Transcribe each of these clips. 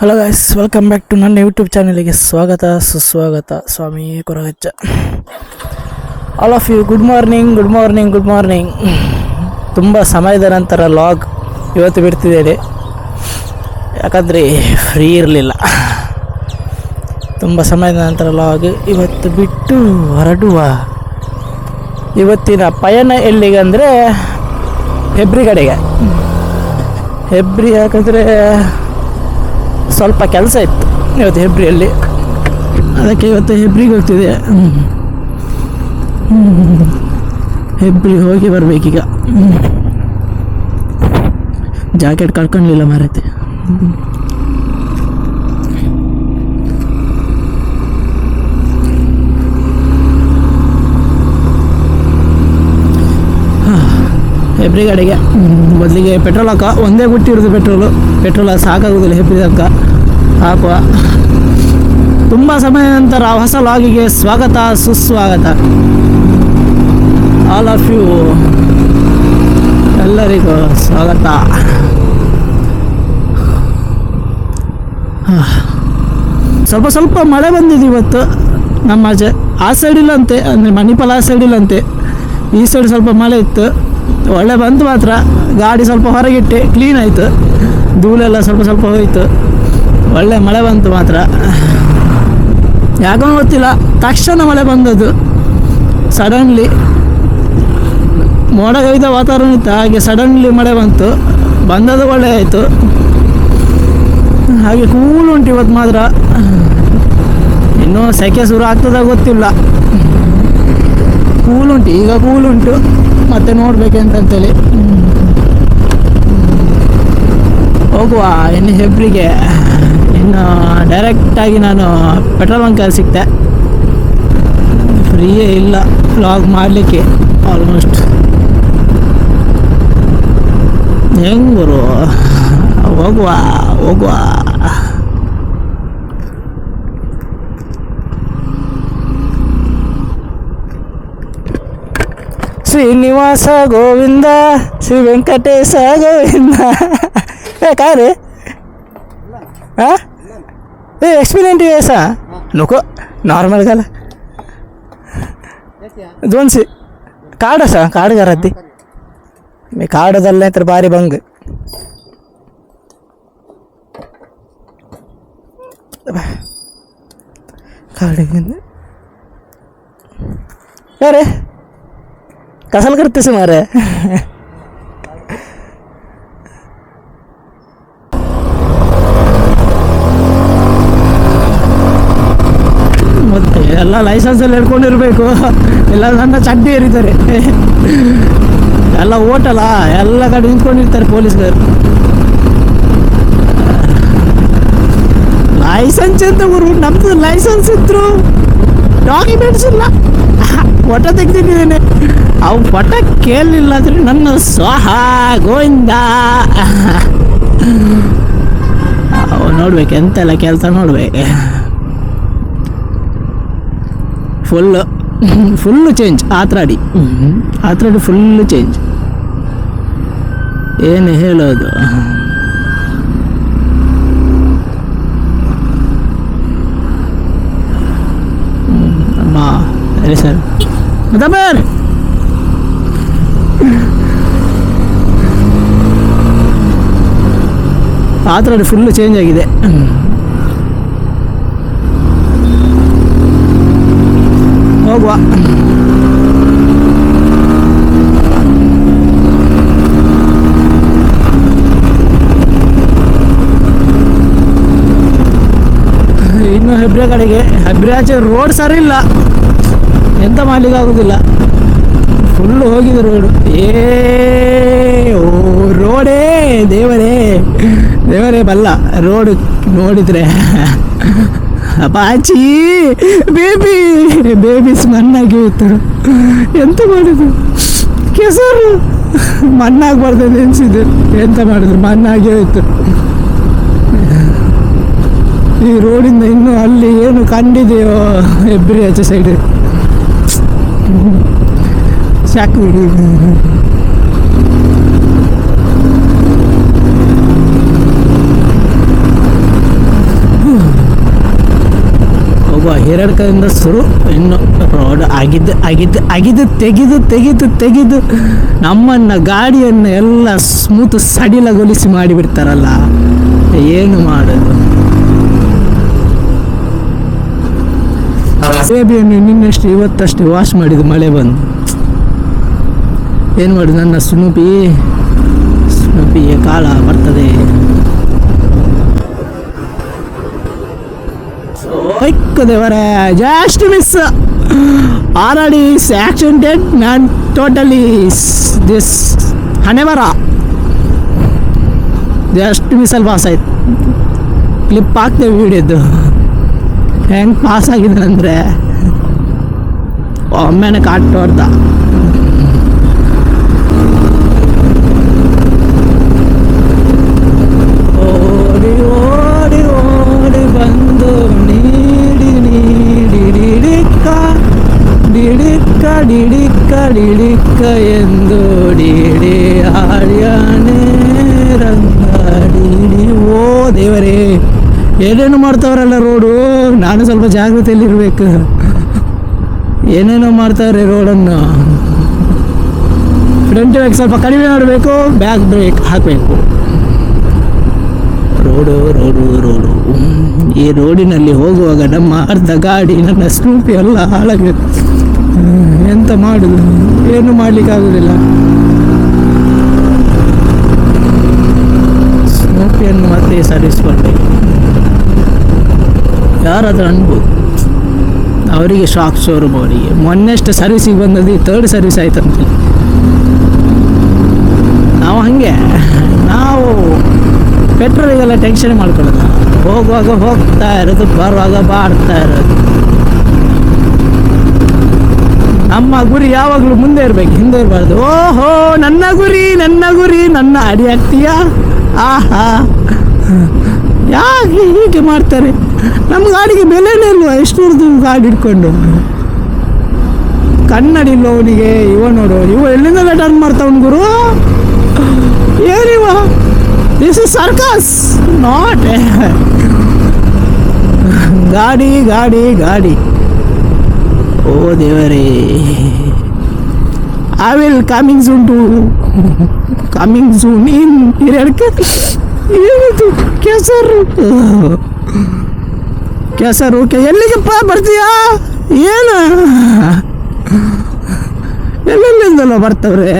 Hello guys, welcome back to ನನ್ನ YouTube ಚಾನಲಿಗೆ ಸ್ವಾಗತ ಸುಸ್ವಾಗತ. ಸ್ವಾಮಿ Koragajja. All of you good morning. ತುಂಬ ಸಮಯದ ನಂತರ ಲಾಗ್ ಇವತ್ತು ಬಿಡ್ತಿದ್ದೇನೆ, ಯಾಕಂದರೆ ಫ್ರೀ ಇರಲಿಲ್ಲ. ತುಂಬ ಸಮಯದ ನಂತರ ಲಾಗ್ ಇವತ್ತು ಬಿಟ್ಟು ಹೊರಡುವ. ಇವತ್ತಿನ ಪಯಣ ಎಲ್ಲಿಗೆ ಅಂದರೆ ಹೆಬ್ರಿ ಕಡೆಗೆ. ಹೆಬ್ರಿ ಯಾಕಂದರೆ ಸ್ವಲ್ಪ ಕೆಲಸ ಇತ್ತು ಇವತ್ತು ಹೆಬ್ರಿಯಲ್ಲಿ, ಅದಕ್ಕೆ ಇವತ್ತು ಹೆಬ್ರಿಗೆ ಹೋಗ್ತಿದೆ. ಹೆಬ್ರಿಗೆ ಹೋಗಿ ಬರಬೇಕೀಗ. ಜಾಕೆಟ್ ಕಳ್ಕೊಳ್ಳಿಲ್ಲ ಮಾರೈತೆ. ಹೆಬ್ರಿ ಗಾಡಿಗೆ ಮೊದಲಿಗೆ ಪೆಟ್ರೋಲ್ ಹಾಕ, ಒಂದೇ ಗುಟ್ಟಿರೋದು ಪೆಟ್ರೋಲ್ ಸಾಕಾಗೋದಿಲ್ಲ. ಹೆಬ್ರಿ ತನಕ ಹಾಕುವ. ತುಂಬ ಸಮಯ ನಂತರ ಹೊಸ ಲಾಗಿಗೆ ಸ್ವಾಗತ ಸುಸ್ವಾಗತ. ಆಲ್ ಆಫ್ ಯು ಎಲ್ಲರಿಗೂ ಸ್ವಾಗತ. ಸ್ವಲ್ಪ ಮಳೆ ಬಂದಿದೆ ಇವತ್ತು ನಮ್ಮ ಆಚೆ. ಆ ಸೈಡ್ ಇಲ್ಲಂತೆ, ಅಂದರೆ ಮಣಿಪಾಲ ಆ ಸೈಡ್ ಇಲ್ಲಂತೆ. ಈ ಸೈಡ್ ಸ್ವಲ್ಪ ಮಳೆ ಇತ್ತು, ಒಳ್ಳೆ ಬಂತು. ಮಾತ್ರ ಗಾಡಿ ಸ್ವಲ್ಪ ಹೊರಗಿಟ್ಟೆ, ಕ್ಲೀನ್ ಆಯಿತು. ಧೂಳೆಲ್ಲ ಸ್ವಲ್ಪ ಹೋಯಿತು. ಒಳ್ಳೆ ಮಳೆ ಬಂತು ಮಾತ್ರ. ಯಾಕೋ ಗೊತ್ತಿಲ್ಲ, ತಕ್ಷಣ ಮಳೆ ಬಂದದ್ದು ಸಡನ್ಲಿ. ಮೋಡ ಕವಿದ ವಾತಾವರಣ ಇತ್ತು, ಹಾಗೆ ಸಡನ್ಲಿ ಮಳೆ ಬಂದದ್ದು ಒಳ್ಳೆ ಆಯಿತು. ಹಾಗೆ ಕೂಲ್ ಉಂಟು ಇವತ್ತು ಮಾತ್ರ. ಇನ್ನೂ ಸೆಕೆ ಶುರು ಆಗ್ತದ ಗೊತ್ತಿಲ್ಲ. ಈಗ ಕೂಲ್ ಉಂಟು. ಮತ್ತೆ ನೋಡ್ಬೇಕಂತೇಳಿ ಹೋಗುವ ಇನ್ನು ಹೆಬ್ರಿಗೆ. ಇನ್ನು ಡೈರೆಕ್ಟಾಗಿ ನಾನು ಪೆಟ್ರೋಲ್ ಬಂಕಲ್ಲಿ ಸಿಕ್ತೆ. ಫ್ರೀಯೇ ಇಲ್ಲ ವ್ಲಾಗ್ ಮಾಡಲಿಕ್ಕೆ ಆಲ್ಮೋಸ್ಟ್. ಹೆಂಗರು ಹೋಗುವ. ಶ್ರೀನಿವಾಸ ಗೋವಿಂದ, ಶ್ರೀ ವೆಂಕಟೇಶ ಗೋವಿಂದ. ಕಾರು एक्सपीरियंट है ऐसा नको, नॉर्मल गाला 200 कार्ड असा. कार्ड घरात मी कार्ड झालं तर बारी भंग. कार्ड अरे कशाला करतेस मारे. ಮತ್ತೆ ಎಲ್ಲ ಲೈಸೆನ್ಸಲ್ಲಿ ಹಿಡ್ಕೊಂಡಿರ್ಬೇಕು, ಇಲ್ಲ ನನ್ನ ಚಡ್ಡಿ ಏರಿತಾರೆ. ಎಲ್ಲ ಓಟಲ್ಲ, ಎಲ್ಲ ಕಡೆ ನಿಂತ್ಕೊಂಡಿರ್ತಾರೆ ಪೊಲೀಸ್ನವರು. ಲೈಸೆನ್ಸ್ ಅಂತ ಗುರು, ನಮ್ದು ಲೈಸೆನ್ಸ್ ಇದ್ರು ಡಾಕ್ಯುಮೆಂಟ್ಸ್ ಇಲ್ಲ. ಫೋಟೋ ತೆಗ್ದಿದ್ದೇನೆ, ಅವು ಫೋಟೋ ಕೇಳಲಿಲ್ಲ ಅಂದ್ರೆ ನನ್ನ ಸ್ವಾಹ ಗೋವಿಂದ. ಅವು ನೋಡ್ಬೇಕು, ಎಂತೆಲ್ಲ ಕೆಲಸ ನೋಡ್ಬೇಕು. Full change. Atradi full change. ಏನು ಹೇಳೋದು. ಅಮ್ಮ ಸರಿ ಸರ್ ಮತ್ತಬ್ಬರ್. ಆತ್ರಾಡಿ ಫುಲ್ಲು ಚೇಂಜ್ ಆಗಿದೆ. ಹೋಗುವ. ಇನ್ನು ಹೆಬ್ರಿ ಕಡೆಗೆ. ಹೆಬ್ರಿ ಆಚೆ ರೋಡ್ ಸರಿ ಇಲ್ಲ, ಎಂತ ಮಾಡ್ಲಿಕ್ಕೆ ಆಗುದಿಲ್ಲ. ಫುಲ್ಲು ಹೋಗಿದೆ ರೋಡು. ರೋಡೇ ದೇವರೇ ಬಲ್ಲ. ರೋಡ್ ನೋಡಿದ್ರೆ ಅಪಾಚಿ ಬೇಬೀಸ್ ಮಣ್ಣಾಗಿ ಹೋಯ್ತು. ಎಂತ ಮಾಡಿದ್ರು, ಕೆಸರು ಮಣ್ಣಾಗಬಾರ್ದು ನೆನೆಸಿದ್ರು. ಎಂತ ಮಾಡಿದ್ರು, ಮಣ್ಣಾಗಿ ಹೋಯ್ತು. ಈ ರೋಡಿಂದ ಇನ್ನೂ ಅಲ್ಲಿ ಏನು ಕಂಡಿದೆಯೋ ಹೆಬ್ರಿ ಆಚೆ ಸೈಡ್ ಸಾಕು. ಹಿರಡ್ಕದಿಂದ ಶುರು ಇನ್ನು ರೋಡ್ ಆಗಿದ್ದು ತೆಗೆದು ನಮ್ಮನ್ನು ಗಾಡಿಯನ್ನು ಎಲ್ಲ ಸ್ಮೂತ್ ಸಡಿಲಗೊಳಿಸಿ ಮಾಡಿಬಿಡ್ತಾರಲ್ಲ, ಏನು ಮಾಡೋದು. ಸೇಬಿಯನ್ನು ನಿನ್ನಷ್ಟು ಇವತ್ತಷ್ಟು ವಾಶ್ ಮಾಡಿದ್ದು ಮಳೆ ಬಂದು. ಏನು ಮಾಡುದು, ನನ್ನ ಸ್ನೂಪಿಯ ಕಾಲ ಬರ್ತದೆ. ದೇವರೇ, just miss already accidented man, totally this ಹಣೆಬರ ಜಸ್ಟ್ ಮಿಸ್ಸಲ್ಲಿ ಪಾಸ್ ಆಯ್ತು. ಕ್ಲಿಪ್ ಹಾಕ್ತೇವೆ ವಿಡಿಯೋದು ಹೆಂಗೆ ಪಾಸ್ ಆಗಿದೆ ಅಂದರೆ ಒಮ್ಮೆನೆ ಕಾಟೋರ್ದ. ಓಡಿ ಓಡಿ ಓಡಿ ಬಂದು ನೀಡಿ ನೀಡಿ ಡಿಡಿಕ್ಕ ಡಿಡಿಕ್ಕ ಡಿಡಿಕ್ಕ ಡಿಡಿಕ್ಕ ಎಂದು ಡಿಡಿ ಹಾಡ್ಯಾನೆ ರಂಗ ಡಿಡಿ. ಓ ದೇವರೇ, ಏನೇನು ಮಾಡ್ತಾವ್ರಲ್ಲ ರೋಡು. ನಾನು ಸ್ವಲ್ಪ ಜಾಗೃತಿಯಲ್ಲಿರಬೇಕು. ಏನೇನೋ ಮಾಡ್ತಾವ್ರೆ ರೋಡನ್ನು. ಫ್ರಂಟ್ ಬ್ರೇಕ್ ಸ್ವಲ್ಪ ಕಡಿಮೆ ಮಾಡಬೇಕು, ಬ್ಯಾಕ್ ಬ್ರೇಕ್ ಹಾಕಬೇಕು. ರೋಡು ಈ ರೋಡಿನಲ್ಲಿ ಹೋಗುವಾಗ ನಮ್ಮ ಅರ್ಧ ಗಾಡಿ, ನನ್ನ ಸ್ಕೂಪಿ ಎಲ್ಲ ಹಾಳಾಗಬೇಕು. ಎಂತ ಮಾಡುದು, ಏನು ಮಾಡಲಿಕ್ಕಾಗೋದಿಲ್ಲ. ಸ್ಕೂಪಿಯನ್ನು ಮತ್ತೆ ಸರಿಸ್ಕೊಂಡೆ. ಯಾರಾದ್ರೂ ಅನ್ಬೋದು, ಅವರಿಗೆ ಶಾಕ್ ಶೋರೂಮ್, ಅವರಿಗೆ ಮೊನ್ನೆಷ್ಟು ಸರ್ವಿಸಿಗೆ ಬಂದದ್ದು 3rd ಸರ್ವಿಸ್ ಆಯ್ತಂತ. ನಾವು ಹಾಗೆ, ನಾವು ಪೆಟ್ರೋಲಿಗೆಲ್ಲ ಟೆನ್ಷನ್ ಮಾಡ್ಕೊಳ್ಳೋದು. ಹೋಗುವಾಗ ಹೋಗ್ತಾ ಇರೋದು, ಬರುವಾಗ ಬಾಡ್ತಾ ಇರೋದು. ನಮ್ಮ ಗುರಿ ಯಾವಾಗಲೂ ಮುಂದೆ ಇರಬೇಕು, ಹಿಂದೆ ಇರಬಾರ್ದು. ಓಹೋ, ನನ್ನ ಗುರಿ ನನ್ನ ಅಡಿ ಆಗ್ತೀಯಾ? ಆಹಾ, ಯಾಕೆ ಹೀಗೆ ಮಾಡ್ತಾರೆ? ನಮ್ಮ ಗಾಡಿಗೆ ಬೆಲೆನೇ ಇಲ್ವಾ? ಎಷ್ಟು ಗಾಡಿ ಇಟ್ಕೊಂಡು ಕನ್ನಡಿ ಇಲ್ಲ ಅವನಿಗೆ. ಇವ ನೋಡು, ಇವ ಎಲ್ಲಿಂದ ಟರ್ನ್ ಮಾಡ್ತಾವನ್ ಗುರು. ಏನಿವ, ದಿಸ್ ಇಸ್ ಸರ್ಕಸ್ ನಾಟ್. ಗಾಡಿ ಓ ದೇವರೇ, I will coming soon in ಹಿರಡ್ಕೆ. ಏನಿದು ಕೆಸರು ಎಲ್ಲಿಗೆಪ್ಪ ಬರ್ತೀಯಾ? ಏನು ಎಲ್ಲೆಲ್ಲಿಂದಲ್ಲ ಬರ್ತವ್ರೆ.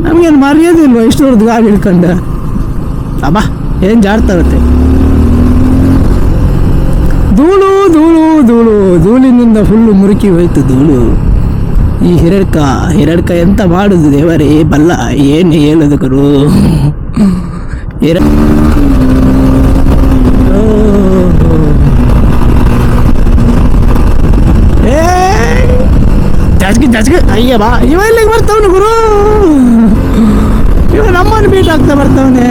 ನಮಗೇನು ಮರ್ಯಾದಿಲ್ವ ಇಷ್ಟೊಂದು ಗಾಡಿ ಹಿಡ್ಕೊಂಡು? ಅಬ್ಬಾ, ಏನು ಜಾಡ್ತಾವತ್ತೆ. ಧೂಳಿನಿಂದ ಫುಲ್ಲು ಮುರುಕಿ ಹೋಯ್ತು ಧೂಳು. ಈ ಹಿರಡ್ಕ ಎಂತ ಮಾಡುದು ದೇವರೇ ಬಲ್ಲ. ಏನು ಹೇಳೋದು ಗುರು. ಜಜ್ಗೆ ಅಯ್ಯ ಬಾ, ಇವ ಇಲ್ಲಿಗೆ ಬರ್ತಾವನು ಗುರು. ಇವ ನಮ್ಮನ್ನು ಬೀಟ್ ಆಗ್ತಾ ಬರ್ತಾವನೆ.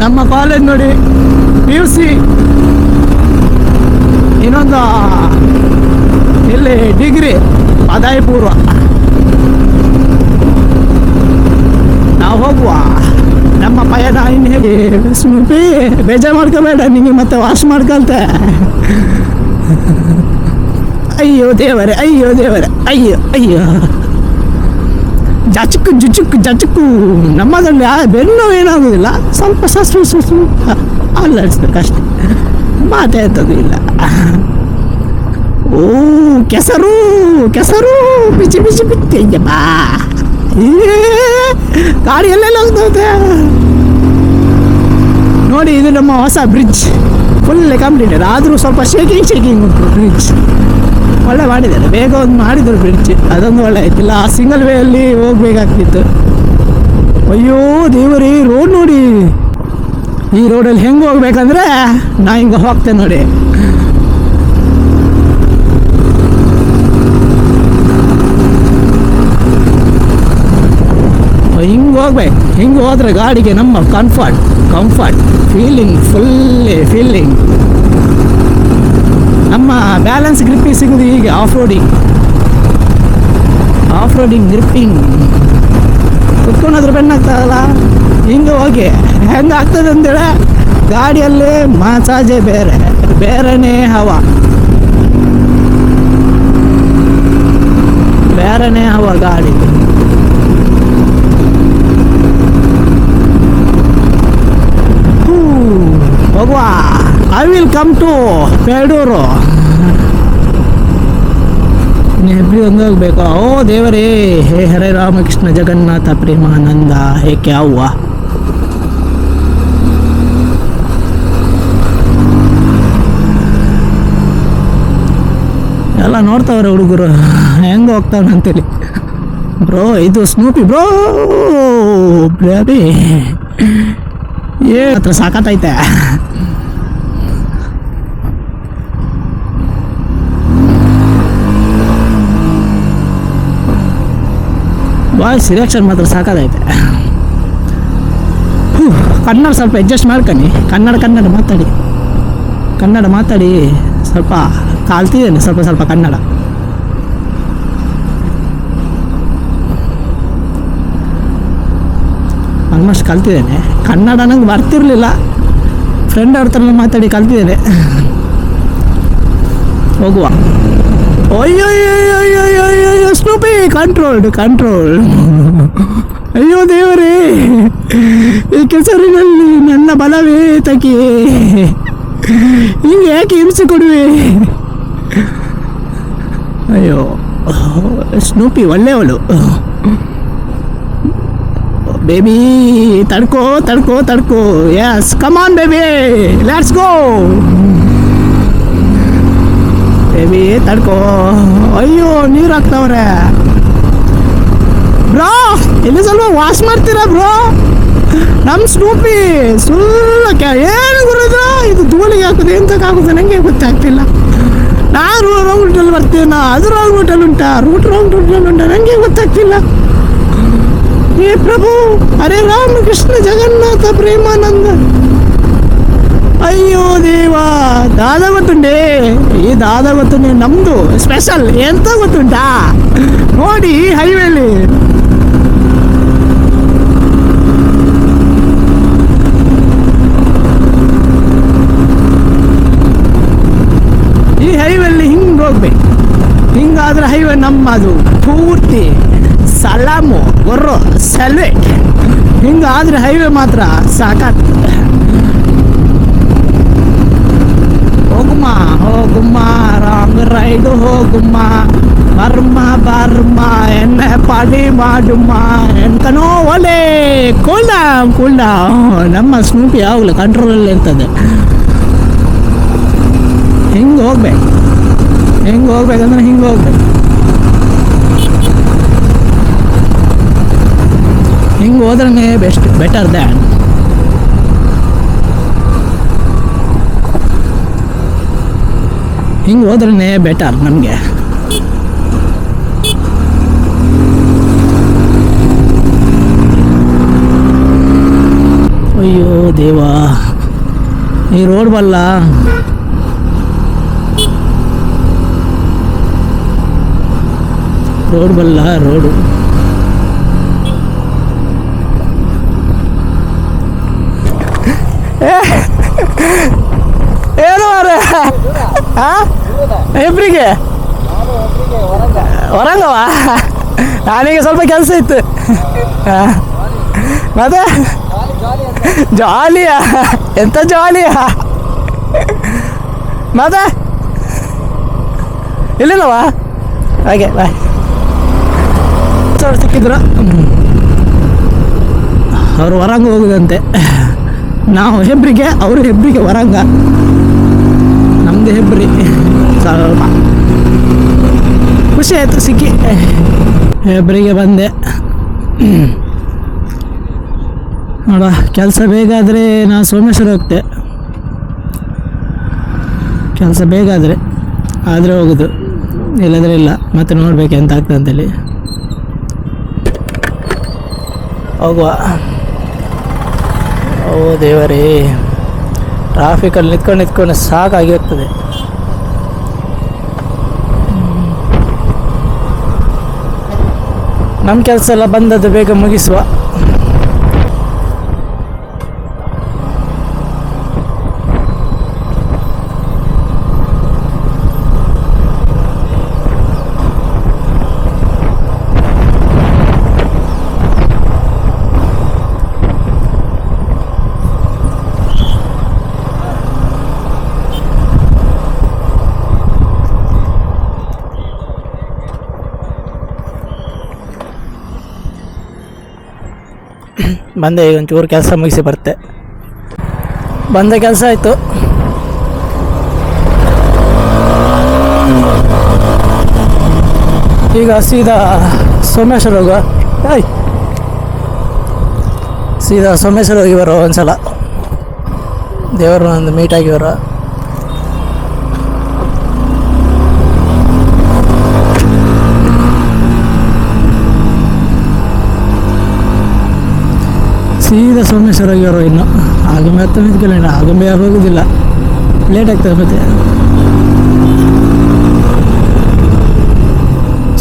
ನಮ್ಮ ಕಾಲೇಜ್ ನೋಡಿ, PUC ಇನ್ನೊಂದು ಇಲ್ಲಿ ಡಿಗ್ರಿ ಪದವಿ ಪೂರ್ವ. ನಾವು ಹೋಗುವ ನಮ್ಮ ಪಯಣ ಇನ್ನು ಹೇಗೆ. ಸ್ನೂಪಿ, ಬೇಜಾರು ಮಾಡ್ಕೋಬೇಡ, ನಿಮಗೆ ಮತ್ತೆ ವಾಶ್ ಮಾಡ್ಕೊಳ್ತೆ. ಅಯ್ಯೋ ದೇವರೇ ಅಯ್ಯೋ. ಜಚುಕು ನಮ್ಮದಲ್ಲಿ ಬೆನ್ನು ಏನಾಗೋದಿಲ್ಲ, ಸ್ವಲ್ಪ ಸಸ್ಪು ಅಲ್ಲಾಡಿಸ್ಬೇಕು ಅಷ್ಟೇ, ಮಾತಾಡ್ತದು ಇಲ್ಲ. ಓ ಕೆಸರು ಬಿಚ್ಚಿ ಅಯ್ಯ ಬಾ. ಗಾಡಿ ಎಲ್ಲೆಲ್ಲ ಹೋಗ್ತದೆ ನೋಡಿ. ಇದು ನಮ್ಮ ಹೊಸ ಬ್ರಿಡ್ಜ್, ಫುಲ್ ಕಂಪ್ಲೀಟೆಡ್. ಆದರೂ ಸ್ವಲ್ಪ ಶೇಕಿಂಗ್ ಉಂಟು. ಬ್ರಿಡ್ಜ್ ಒಳ್ಳೆ ಮಾಡಿದ್ದಾರೆ, ಬೇಗ ಒಂದು ಮಾಡಿದ್ರು ಬ್ರಿಡ್ಜ್. ಅದೊಂದು ಒಳ್ಳೆ ಆಯ್ತಿಲ್ಲ, ಆ ಸಿಂಗಲ್ ವೇಯಲ್ಲಿ ಹೋಗ್ಬೇಕಾಗ್ತಿತ್ತು. ಅಯ್ಯೋ ದೇವರೇ, ರೋಡ್ ನೋಡಿ. ಈ ರೋಡಲ್ಲಿ ಹೆಂಗೆ ಹೋಗ್ಬೇಕಂದ್ರೆ ನಾ ಹಿಂಗೆ ಹೋಗ್ತೇನೆ ನೋಡಿ. ಹಿಂಗೆ ಹೋದ್ರೆ ಗಾಡಿಗೆ ನಮ್ಮ ಕಂಫರ್ಟ್ ಫೀಲಿಂಗ್ ನಮ್ಮ ಬ್ಯಾಲೆನ್ಸ್ ಗ್ರಿಪ್ಪಿಂಗ್ ಸಿಗೋದು ಹೀಗೆ. ಆಫ್ ರೋಡಿಂಗ್ ಗ್ರಿಪ್ಪಿಂಗ್ ಕುತ್ಕೊಂಡಾದ್ರೂ ಬೆನ್ನಾಗ್ತದಲ್ಲ. ಹಿಂಗೆ ಹೋಗಿ ಹೆಂಗೆ ಆಗ್ತದೆ ಅಂತೇಳಿ ಗಾಡಿಯಲ್ಲಿ ಮಸಾಜೆ ಬೇರೆ, ಬೇರೆನೇ ಹವಾ, ಬೇರೆನೇ ಹವಾ ಗಾಡಿ. ಹೋಗುವ. I will come to Peduru. Hebri ಒಂದು ಹೋಗ್ಬೇಕು. ಓ ದೇವರೇ, ಹೇ ಹರೇ ರಾಮಕೃಷ್ಣ ಜಗನ್ನಾಥ ಪ್ರೇಮಾನಂದ, ಹೇ ಕ್ಯಾ ಹುವಾ. ಎಲ್ಲ ನೋಡ್ತಾವ್ರೆ ಹುಡುಗರು ಹೆಂಗೆ ಹೋಗ್ತಾವ ಅಂತೇಳಿ. ಬ್ರೋ ಇದು ಸ್ನೂಪಿ ಬ್ರೋ, ಬೇಬಿ ಏ ಹತ್ರ ಸಾಕತ್ತೈತೆ. ವಾಯ್ಸ್ ಸಿಲೆಕ್ಷನ್ ಮಾತ್ರ ಸಾಕಾದೈತೆ. ಕನ್ನಡ ಸ್ವಲ್ಪ ಅಡ್ಜಸ್ಟ್ ಮಾಡ್ಕೊಳ್ಳಿ. ಕನ್ನಡ ಮಾತಾಡಿ ಸ್ವಲ್ಪ ಕಲ್ತಿದ್ದೇನೆ, ಸ್ವಲ್ಪ ಕನ್ನಡ. ಆಲ್ಮೋಸ್ಟ್ ಕಲ್ತಿದ್ದೇನೆ ಕನ್ನಡ. ನಂಗೆ ಬರ್ತಿರ್ಲಿಲ್ಲ, ಫ್ರೆಂಡ್ ಅವ್ರ ಥರ ಮಾತಾಡಿ ಕಲ್ತಿದ್ದೇನೆ. ಹೋಗುವ. ಅಯ್ಯೋ ಸ್ನೂಪಿ, ಕಂಟ್ರೋಲ್. ಅಯ್ಯೋ ದೇವರೇ, ಈ ಕೆಸರಿನಲ್ಲಿ ನನ್ನ ಬಲವೇ ತಗಿ, ಹಿಂಗೆ ಯಾಕೆ ಹಿಂಸೆ ಕೊಡುವೆ. ಅಯ್ಯೋ ಸ್ನೂಪಿ ಒಳ್ಳೆಯವಳು. ಬೇಬಿ ತಡ್ಕೋ. Yes, come on baby, let's go. Baby ತಡ್ಕೋ. ಅಯ್ಯೋ ನೀರು ಹಾಕ್ತಾವ್ರೆ ಬ್ರೋ. ಇಲ್ಲಿ ಸ್ವಲ್ಪ ವಾಶ್ ಮಾಡ್ತೀರಾ ಬ್ರೋ? ನಮ್ಮ ಸ್ನೂಪಿ ಏನು ಗುರುದು, ಇದು ಧೂಳಿಗೆ ಹಾಕೋದು ಎಂತಕ್ಕಾಗುತ್ತೆ ನನಗೆ ಗೊತ್ತಾಗ್ತಿಲ್ಲ. ನಾನು ರಾಂಗ್ ರೂಟಲ್ಲಿ ಬರ್ತೀನ, ಅದು ರಾಂಗ್ ರೂಟಲ್ಲಿ ಉಂಟಾ, ರಾಂಗ್ ರೂಟಲ್ಲಿ ಉಂಟಾ, ನನಗೆ ಗೊತ್ತಾಗ್ತಿಲ್ಲ. ಏ ಪ್ರಭು, ಹರೇ ರಾಮಕೃಷ್ಣ ಜಗನ್ನಾಥ ಪ್ರೇಮಾನಂದ. ಅಯ್ಯೋ ದೇವಾ, ದಾದ ಗೊತ್ತುಂಟೆ, ಈ ದಾದ ಗೊತ್ತುಂಟೆ ನಮ್ದು ಸ್ಪೆಷಲ್. ಎಂತ ಗೊತ್ತುಂಟಾ ನೋಡಿ ಹೈವೇಲಿ. ಈ ಹೈವೇಲಿ ಹಿಂಗೆ ಹೋಗ್ಬೇಕು. ಹಿಂಗಾದ್ರೆ ಹೈವೇ ನಮ್ಮದು ಪೂರ್ತಿ ಸಲಾಮು ಗೊರ್ರೋ ಸಲ್ವೆ. ಹಿಂಗಾದ್ರೆ ಹೈವೇ ಮಾತ್ರ ಸಾಕಾಗ್ತದೆ. ಹೋಗುಮ್ಮ ರಾಂಗ್ ರೈಡು ಹೋಗುಮ್ಮ, ಬರ್ಮ ಎನ್ನ ಪಾಡಿ ಮಾಡುಮ್ಮ ಎನ್ಕನೋ ಒಲೆ. Cool down. ನಮ್ಮ ಸ್ನೂಪಿ ಯಾವಾಗಲೂ ಕಂಟ್ರೋಲಲ್ಲಿ ಇರ್ತದೆ. ಹಿಂಗೆ ಹೋಗ್ಬೇಕಂದ್ರೆ ಹಿಂಗೆ ಹೋಗ್ಬೇಕು. ಹಿಂಗೆ ಹೋದ್ರೆ ಬೆಟರ್ ದ್ಯಾನ್. ಹಿಂಗೆ ಹೋದ್ರೆ ಬೆಟರ್ ನಮಗೆ. ಅಯ್ಯೋ ದೇವಾ, ಈ ರೋಡ್ ಬಲ್ಲ. ರೋಡು ಏನು ಮಾರೆ ಇಬ್ಬರಿಗೆ ಹೊರಂಗವ. ನಾನೀಗ ಸ್ವಲ್ಪ ಕೆಲಸ ಇತ್ತು. ಮತ್ತೆ ಜಾಲಿಯಾ, ಎಂತ ಜಾಲಿಯಾ. ಮತ್ತೆ ಇಲ್ಲಿಲ್ಲವ ಹಾಗೆ ಬಾಯ್. ಸಿಕ್ಕಿದ್ರು ಅವರು ಹೊರಂಗ ಹೋಗುದಂತೆ. ನಾವು ಹೆಬ್ರಿಗೆ, ಅವರು ಹೆಬ್ರಿಗೆ ಹೊರಂಗ, ನಮ್ಮದು ಹೆಬ್ರಿ. ಸ್ವಲ್ಪ ಖುಷಿ ಆಯಿತು ಸಿಕ್ಕಿ. ಹೆಬ್ರಿಗೆ ಬಂದೆ. ನೋಡ, ಕೆಲಸ ಬೇಗ ಆದರೆ ನಾನು ಸೋಮೇಶ್ವರ ಹೋಗ್ತೆ. ಕೆಲಸ ಬೇಗ ಆದರೆ ಹೋಗೋದು, ಇಲ್ಲದ್ರೆ ಇಲ್ಲ. ಮತ್ತೆ ನೋಡ್ಬೇಕು ಎಂತ ಆಗ್ತದೆ ಅಂತೇಳಿ ಹೋಗುವ. ಓ ದೇವರೇ, ಟ್ರಾಫಿಕಲ್ಲಿ ನಿಂತ್ಕೊಂಡು ಸಾಕಾಗಿರ್ತದೆ. ನಮ್ಮ ಕೆಲಸ ಎಲ್ಲ ಬಂದದ್ದು ಬೇಗ ಮುಗಿಸುವ. ಬಂದೆ, ಈಗ ಒಂಚೂರು ಕೆಲಸ ಮುಗಿಸಿ ಬರ್ತೆ. ಬಂದ ಕೆಲಸ ಆಯಿತು. ಈಗ ಸೀದಾ ಸೋಮೇಶ್ವರ ಹೋಗುವ. ಸೀದಾ ಸೋಮೇಶ್ವರ ಹೋಗಿ ಬರೋ ಒಂದ್ಸಲ, ದೇವ್ರನ್ನ ಒಂದು ಮೀಟಾಗಿ ಬರೋ. ಸೀದಾ ಸೋಮೇಶ್ವರ ಹೋಗಿ ಬರೋ. ಇನ್ನು ಆಗಮೆ ಹತ್ತ ನಿಂತ್ಕೊಳ್ಳೋಣ, ಆಗಮೆ ಹೋಗೋದಿಲ್ಲ, ಲೇಟ್ ಆಗ್ತದೆ. ಮತ್ತೆ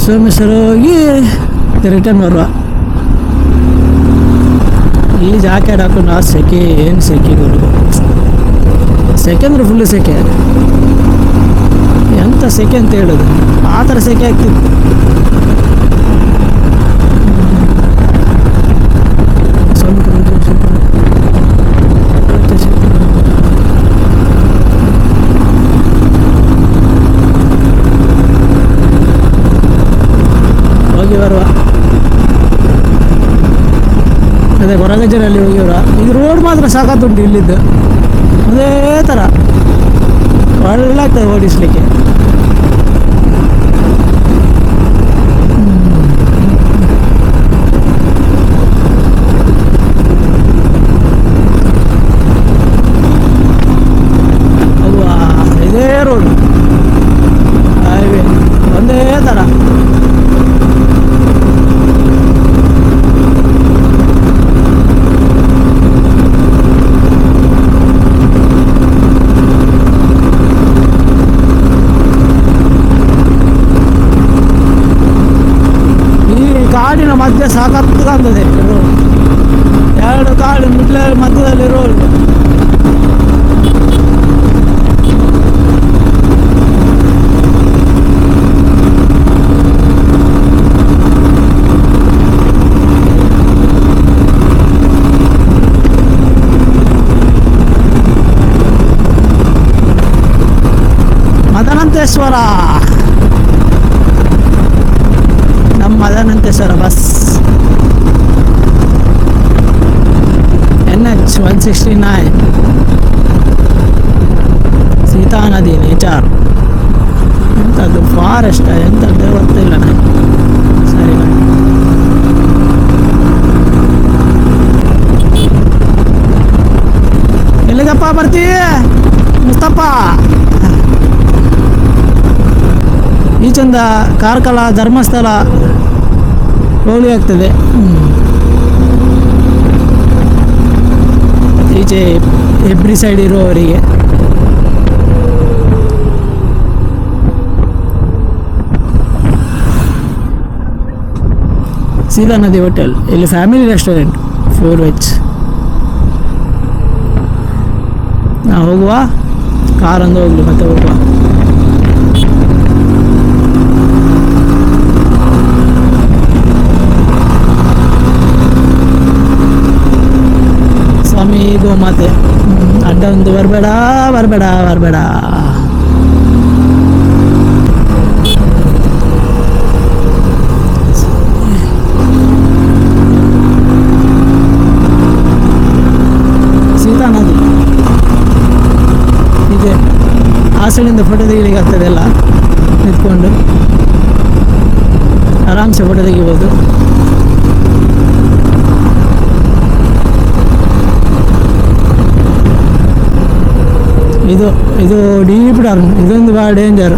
ಸೋಮೇಶ್ವರ ಹೋಗಿ ರಿಟರ್ನ್ ಬರುವ. ಈ ಜಾಕೆಟ್ ಹಾಕೊಂಡು ಆ ಸೆಕೆ, ಏನು ಸೆಕೆಗಳು, ಸೆಕೆ ಅಂದರೆ ಫುಲ್ಲು ಸೆಕೆ. ಎಂಥ ಸೆಕೆ ಅಂತ ಹೇಳೋದು, ಆ ಥರ ಸೆಕೆ ಆಗ್ತಿತ್ತು. ಹೋಗಿ ಬರುವ. ಅದೇ ಕೊರಗಜ್ಜರಲ್ಲಿ ಹೋಗಿವ್ರ. ಇದು ರೋಡ್ ಮಾತ್ರ ಸಾಕತ್ತುಂಟು ಇಲ್ಲಿದ್ದು, ಅದೇ ಥರ ಒಳ್ಳೆ ಆಗ್ತದೆ ಓಡಿಸ್ಲಿಕ್ಕೆ. ಅಲ್ವಾ, ಇದೇ ರೋಡ್ ಹೈವೇ ಒಂದೇ ಥರ. ಕಾಡಿನ ಮಧ್ಯೆ ಸಾಕತ್ತು ಕಾಣ್ತದೆ ರೋಡ್, ಎರಡು ಕಾಡು ಮಧ್ಯದಲ್ಲಿ road. Madanantheshwara, Madanantheshwara bus NH 169. Sita ನದಿ ನೇಚರ್. ಎಂಥದ್ದು ಫಾರೆಸ್ಟ್, ಎಂಥದ್ದು ಗೊತ್ತಿಲ್ಲ ನನಗೆ. ಸರಿ, ಎಲ್ಲಿಗಪ್ಪ ಬರ್ತೀವಿ ಮುಸ್ತಪ್ಪ? ಈಚೆಂದ ಕಾರ್ಕಳ, ಧರ್ಮಸ್ಥಳ ಹೋಳಿ ಆಗ್ತದೆ. ಈಚೆ ಎಬ್ರಿ ಸೈಡ್ ಇರುವವರಿಗೆ ಸೀದಾ ನದಿ ಹೋಟೆಲ್, ಇಲ್ಲಿ ಫ್ಯಾಮಿಲಿ ರೆಸ್ಟೋರೆಂಟ್, 4 ವೆಜ್. ನಾವು ಹೋಗುವ, ಕಾರೊಂದು ಹೋಗ್ಲಿ ಮತ್ತೆ ಹೋಗುವ. ಸ್ವಾಮಿ ಗೋಮಾತೆ, ಅಡ್ಡ ಒಂದು ಬರಬೇಡ ಬರಬೇಡ ಬರಬೇಡ. ಸೀತಾ ನದಿ ಇದೆ, ಆ ಸೈಡಿಂದ ಫೋಟೋ ತೆಗಿಲಿಕ್ಕೆ ಆಗ್ತದೆ. ಎಲ್ಲ ನಿಂತ್ಕೊಂಡು ಆರಾಮ್ಸೆ ಫೋಟೋ ತೆಗಿಬೋದು. ಇದು ಡೀಪ್ ಟರ್ನ್, ಇದೊಂದು ಭಾಳ ಡೇಂಜರ್.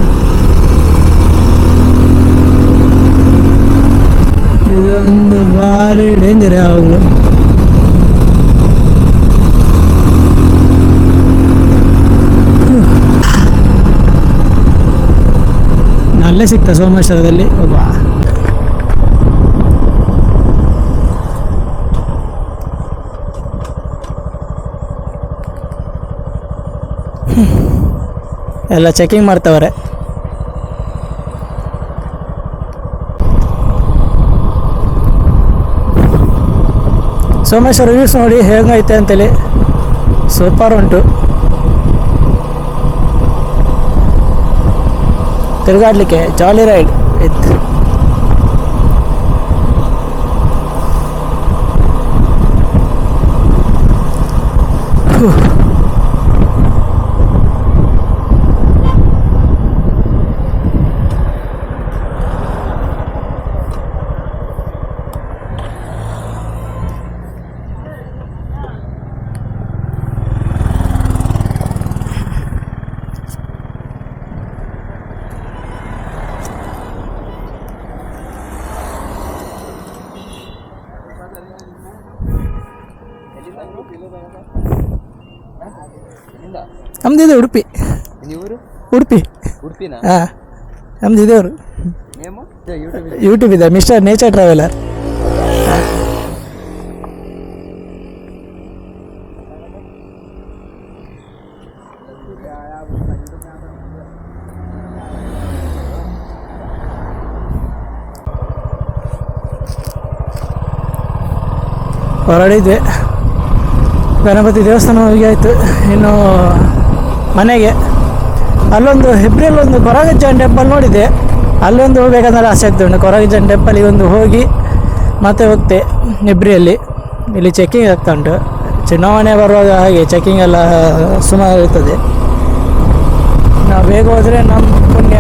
ಇದೊಂದು ಭಾರಿ ಡೇಂಜರ್ ಯಾವಾಗಲೂ. ಅಲ್ಲೇ ಸಿಗ್ತಾ ಸೋಮೇಶ್ವರದಲ್ಲಿ ಒಬ್ಬ. ಎಲ್ಲ ಚೆಕಿಂಗ್ ಮಾಡ್ತವ್ರೆ. ಸೋಮೇಶ್ವರ ವ್ಯೂಸ್ ನೋಡಿ ಹೇಗೈತೆ ಅಂತೇಳಿ, ಸೂಪರ್ ಉಂಟು. ತಿರುಗಾಡಲಿಕ್ಕೆ ಜಾಲಿ ರೈಡ್ ಇತ್ತು. ನಮ್ದಿದೆ ಉಡುಪಿ. ಉಡುಪಿ ಹಾಂ, ನಮ್ದು ಇದೆ ಅವರು. ಯೂಟ್ಯೂಬ್ ಇದೆ, ಮಿಸ್ಟರ್ ನೇಚರ್ ಟ್ರಾವೆಲರ್. ಹೊರಡಿದ್ವಿ, ಗಣಪತಿ ದೇವಸ್ಥಾನ ಹೋಗಿ ಆಯಿತು. ಇನ್ನು ಮನೆಗೆ ಅಲ್ಲೊಂದು ಹೆಬ್ರಿಯಲ್ಲಿ ಒಂದು ಕೊರಗಜ್ಜನ ಟೆಂಪಲ್ ನೋಡಿದೆ, ಅಲ್ಲೊಂದು ಹೋಗ್ಬೇಕಂದ್ರೆ ಆಸೆ ಆಗ್ತದೆ. ಕೊರಗಜ್ಜನ ಟೆಂಪಲಿಗೆ ಒಂದು ಹೋಗಿ ಮತ್ತೆ ಹೋಗ್ತೆ. ಹೆಬ್ರಿಯಲ್ಲಿ ಇಲ್ಲಿ ಚೆಕ್ಕಿಂಗ್ ಆಗ್ತಾ ಉಂಟು, ಚುನಾವಣೆ ಬರುವಾಗ ಹಾಗೆ ಚೆಕ್ಕಿಂಗ್ ಎಲ್ಲ ಸುಮಾರು ಇರ್ತದೆ. ನಾವು ಬೇಗ ಹೋದರೆ ನಮ್ಮ ಪುಣ್ಯ.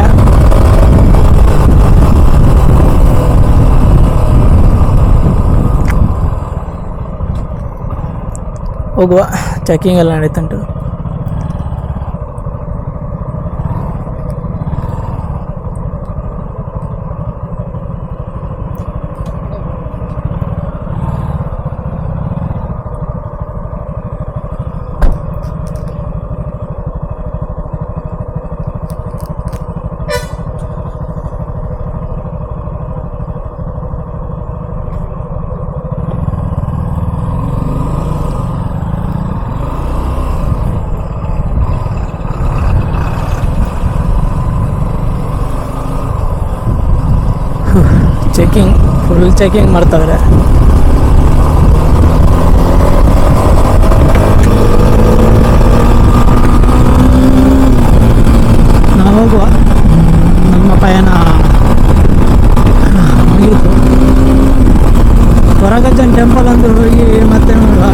ಹೋಗುವ, ಚೆಕ್ಕಿಂಗ್ ಎಲ್ಲ ನಡೀತುಂಟು. ಚೆಕ್ಕಿಂಗ್ ಫುಲ್ ಚೆಕ್ಕಿಂಗ್ ಮಾಡ್ತಾವ್ರೆ. ನಾವು ಹೋಗುವ, ನಮ್ಮ ಪಯಣ ಮುಗಿಯಿತು. ಕೊರಗಜ್ಜನ ಟೆಂಪಲ್ ಒಂದು ಹೋಗಿ ಮತ್ತೆ ನೋಡುವ.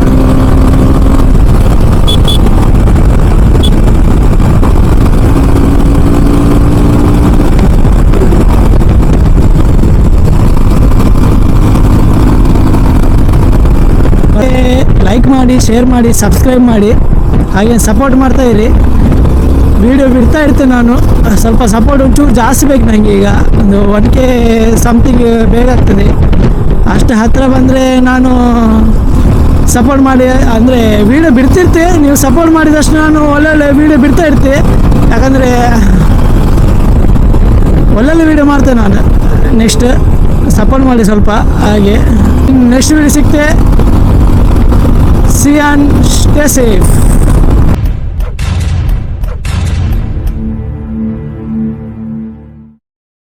ಲೈಕ್ ಮಾಡಿ, ಶೇರ್ ಮಾಡಿ, ಸಬ್ಸ್ಕ್ರೈಬ್ ಮಾಡಿ, ಹಾಗೆ ಸಪೋರ್ಟ್ ಮಾಡ್ತಾಯಿರಿ. ವೀಡಿಯೋ ಬಿಡ್ತಾ ಇರ್ತೇನೆ ನಾನು. ಸ್ವಲ್ಪ ಸಪೋರ್ಟ್ ಒಂಚೂರು ಜಾಸ್ತಿ ಬೇಕು ನನಗೆ. ಈಗ ಒಂದು 1K ಸಮಥಿಂಗ್ ಬೇಕಾಗ್ತದೆ. ಅಷ್ಟು ಹತ್ತಿರ ಬಂದರೆ ನಾನು ಸಪೋರ್ಟ್ ಮಾಡಿ, ಅಂದರೆ ವೀಡಿಯೋ ಬಿಡ್ತಿರ್ತೆ. ನೀವು ಸಪೋರ್ಟ್ ಮಾಡಿದಷ್ಟು ನಾನು ಒಳ್ಳೊಳ್ಳೆ ವೀಡಿಯೋ ಬಿಡ್ತಾ ಇರ್ತೆ. ಯಾಕಂದರೆ ಒಳ್ಳೊಳ್ಳೆ ವೀಡಿಯೋ ಮಾಡ್ತೇನೆ ನಾನು. ನೆಕ್ಸ್ಟ್ ಸಪೋರ್ಟ್ ಮಾಡಿ ಸ್ವಲ್ಪ. ಹಾಗೆ ನೆಕ್ಸ್ಟ್ ವೀಡಿಯೋ ಸಿಗ್ತೆ. See you and stay safe.